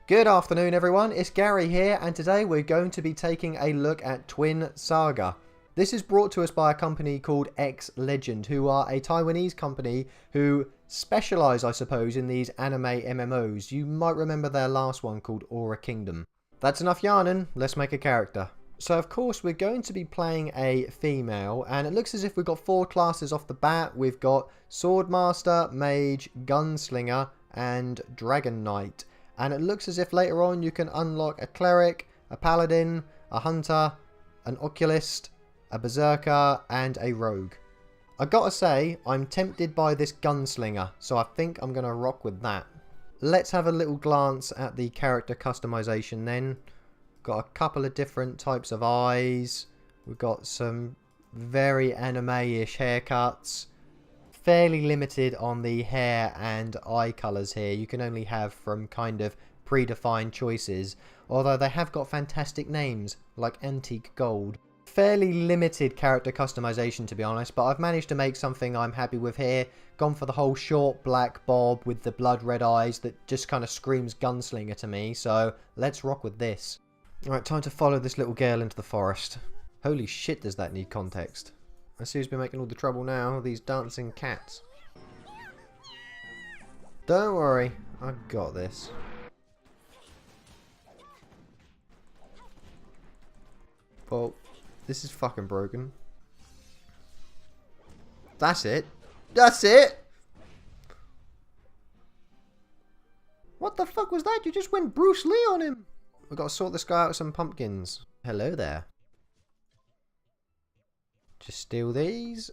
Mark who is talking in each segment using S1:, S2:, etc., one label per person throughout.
S1: Good afternoon everyone, it's Gary here and today we're going to be taking a look at Twin Saga. This is brought to us by a company called X Legend, who are a Taiwanese company who specialise, I suppose, in these anime MMOs. You might remember their last one called Aura Kingdom. That's enough yarning, let's make a character. So of course we're going to be playing a female, and it looks as if we've got 4 classes off the bat. We've got Swordmaster, Mage, Gunslinger and Dragon Knight. And it looks as if later on you can unlock a Cleric, a Paladin, a Hunter, an Oculist, a Berserker and a Rogue. I gotta say, I'm tempted by this Gunslinger, so I think I'm gonna rock with that. Let's have a little glance at the character customization then. Got a couple of different types of eyes. We've got some very anime-ish haircuts. Fairly limited on the hair and eye colours here. You can only have from kind of predefined choices. Although they have got fantastic names like Antique Gold. Fairly limited character customization to be honest, but I've managed to make something I'm happy with here. Gone for the whole short black bob with the blood red eyes that just kind of screams Gunslinger to me. So let's rock with this. Alright, time to follow this little girl into the forest. Holy shit, does that need context. I see who's been making all the trouble now, these dancing cats. Don't worry, I got this. Well, this is fucking broken. That's it. That's it! What the fuck was that? You just went Bruce Lee on him! We've got to sort this guy out with some pumpkins. Hello there. Just steal these.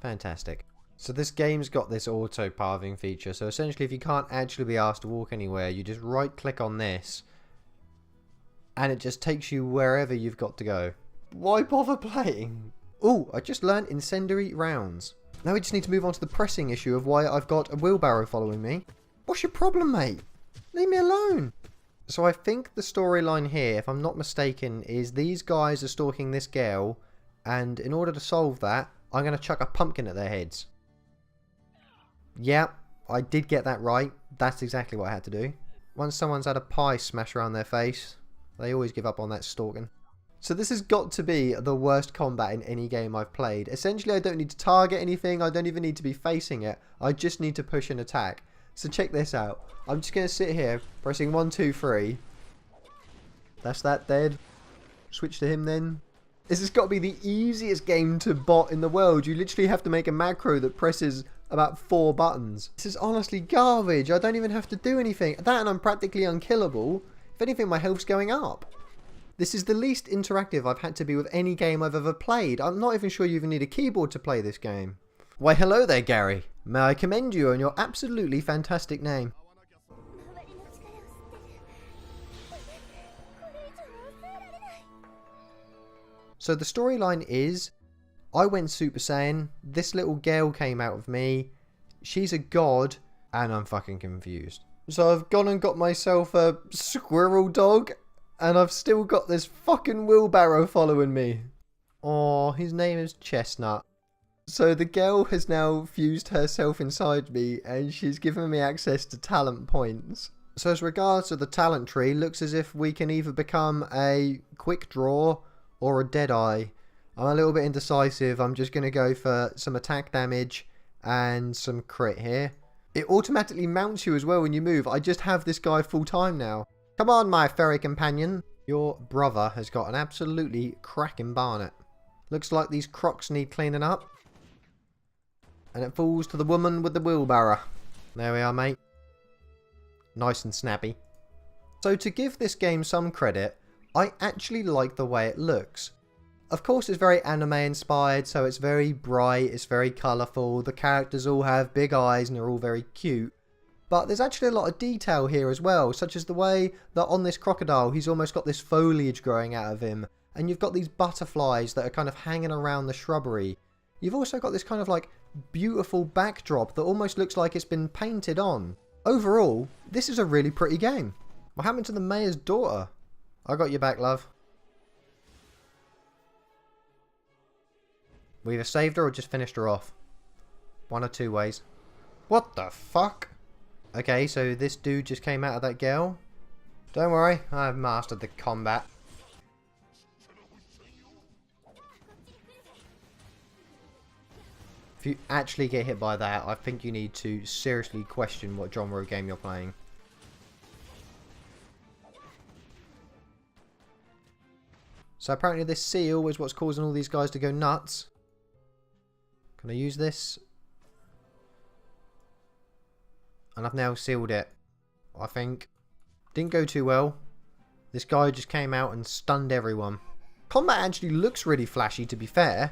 S1: Fantastic. So this game's got this auto pathing feature. So essentially if you can't actually be asked to walk anywhere, you just right click on this. And it just takes you wherever you've got to go. Why bother playing? Oh, I just learned incendiary rounds. Now we just need to move on to the pressing issue of why I've got a wheelbarrow following me. What's your problem, mate? Leave me alone. So I think the storyline here, if I'm not mistaken, is these guys are stalking this girl. And in order to solve that, I'm going to chuck a pumpkin at their heads. Yeah, I did get that right. That's exactly what I had to do. Once someone's had a pie smash around their face, they always give up on that stalking. So this has got to be the worst combat in any game I've played. Essentially, I don't need to target anything. I don't even need to be facing it. I just need to push and attack. So check this out. I'm just going to sit here, pressing 1, 2, 3. That's that dead. Switch to him then. This has got to be the easiest game to bot in the world. You literally have to make a macro that presses about 4 buttons. This is honestly garbage. I don't even have to do anything. That and I'm practically unkillable. If anything, my health's going up. This is the least interactive I've had to be with any game I've ever played. I'm not even sure you even need a keyboard to play this game. Why hello there, Gary. May I commend you on your absolutely fantastic name. So the storyline is, I went Super Saiyan, this little girl came out of me, she's a god, and I'm fucking confused. So I've gone and got myself a squirrel dog, and I've still got this fucking wheelbarrow following me. Oh, his name is Chestnut. So the girl has now fused herself inside me, and she's given me access to talent points. So as regards to the talent tree, looks as if we can either become a quick draw, or a Deadeye. I'm a little bit indecisive. I'm just going to go for some attack damage and some crit here. It automatically mounts you as well when you move. I just have this guy full time now. Come on, my furry companion. Your brother has got an absolutely cracking barnet. Looks like these crocs need cleaning up. And it falls to the woman with the wheelbarrow. There we are, mate. Nice and snappy. So to give this game some credit, I actually like the way it looks. Of course it's very anime inspired, so it's very bright, it's very colourful, the characters all have big eyes and they're all very cute. But there's actually a lot of detail here as well, such as the way that on this crocodile he's almost got this foliage growing out of him. And you've got these butterflies that are kind of hanging around the shrubbery. You've also got this kind of like beautiful backdrop that almost looks like it's been painted on. Overall, this is a really pretty game. What happened to the mayor's daughter? I got your back, love. We either saved her or just finished her off. One or two ways. What the fuck? Okay, so this dude just came out of that girl. Don't worry, I've mastered the combat. If you actually get hit by that, I think you need to seriously question what genre of game you're playing. So apparently this seal is what's causing all these guys to go nuts. Can I use this? And I've now sealed it, I think. Didn't go too well. This guy just came out and stunned everyone. Combat actually looks really flashy, to be fair.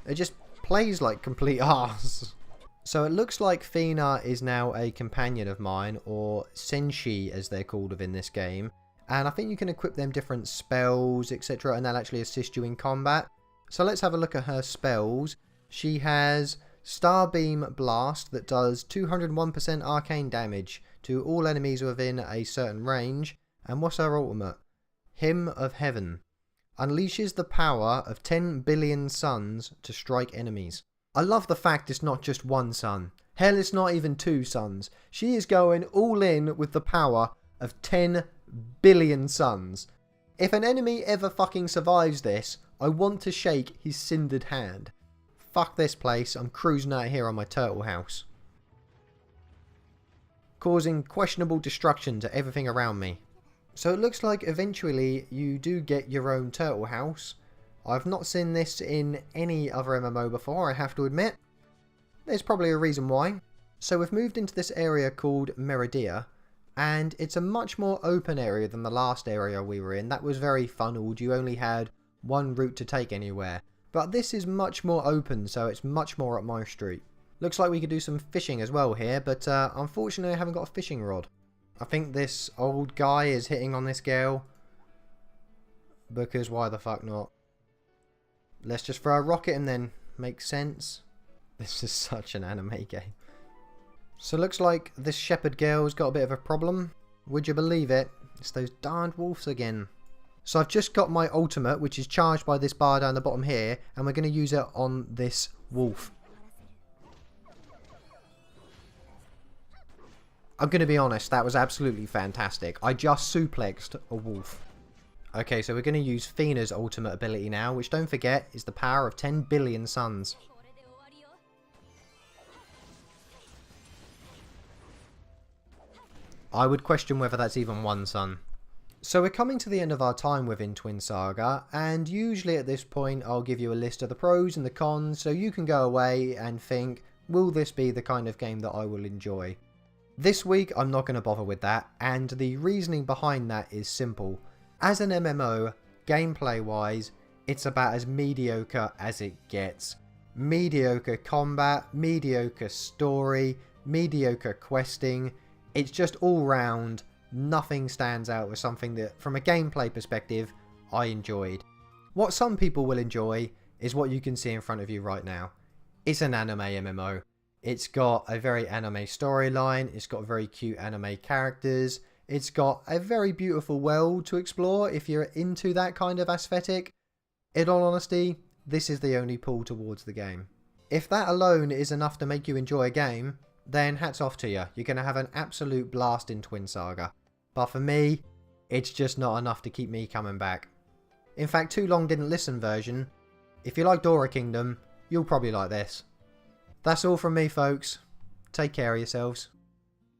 S1: It just plays like complete arse. So it looks like Fina is now a companion of mine, or Senshi as they're called within this game. And I think you can equip them different spells, etc. and they'll actually assist you in combat. So let's have a look at her spells. She has Starbeam Blast that does 201% arcane damage to all enemies within a certain range. And what's her ultimate? Hymn of Heaven. Unleashes the power of 10 billion suns to strike enemies. I love the fact it's not just one sun. Hell, it's not even 2 suns. She is going all in with the power of 10 billion suns. If an enemy ever fucking survives this, I want to shake his cindered hand. Fuck this place, I'm cruising out here on my turtle house. Causing questionable destruction to everything around me. So it looks like eventually you do get your own turtle house. I've not seen this in any other MMO before, I have to admit. There's probably a reason why. So we've moved into this area called Meridia, and it's a much more open area than the last area we were in. That was very funneled, you only had one route to take anywhere. But this is much more open, so it's much more up my street. Looks like we could do some fishing as well here, but unfortunately I haven't got a fishing rod. I think this old guy is hitting on this girl, because why the fuck not? Let's just throw a rocket and then make sense. This is such an anime game. So looks like this shepherd girl's got a bit of a problem. Would you believe it? It's those darned wolves again. So I've just got my ultimate, which is charged by this bar down the bottom here, and we're going to use it on this wolf. I'm going to be honest, that was absolutely fantastic. I just suplexed a wolf. Okay, so we're going to use Fina's ultimate ability now, which don't forget is the power of 10 billion suns. I would question whether that's even one sun. So we're coming to the end of our time within Twin Saga, and usually at this point I'll give you a list of the pros and the cons, so you can go away and think, will this be the kind of game that I will enjoy? This week I'm not going to bother with that, and the reasoning behind that is simple. As an MMO, gameplay wise, it's about as mediocre as it gets. Mediocre combat, mediocre story, mediocre questing. It's just all round, nothing stands out as something that, from a gameplay perspective, I enjoyed. What some people will enjoy is what you can see in front of you right now. It's an anime MMO. It's got a very anime storyline, it's got very cute anime characters, it's got a very beautiful world to explore if you're into that kind of aesthetic. In all honesty, this is the only pull towards the game. If that alone is enough to make you enjoy a game, then hats off to you. You're going to have an absolute blast in Twin Saga. But for me, it's just not enough to keep me coming back. In fact, Too Long Didn't Listen version, if you like Dora Kingdom, you'll probably like this. That's all from me, folks. Take care of yourselves.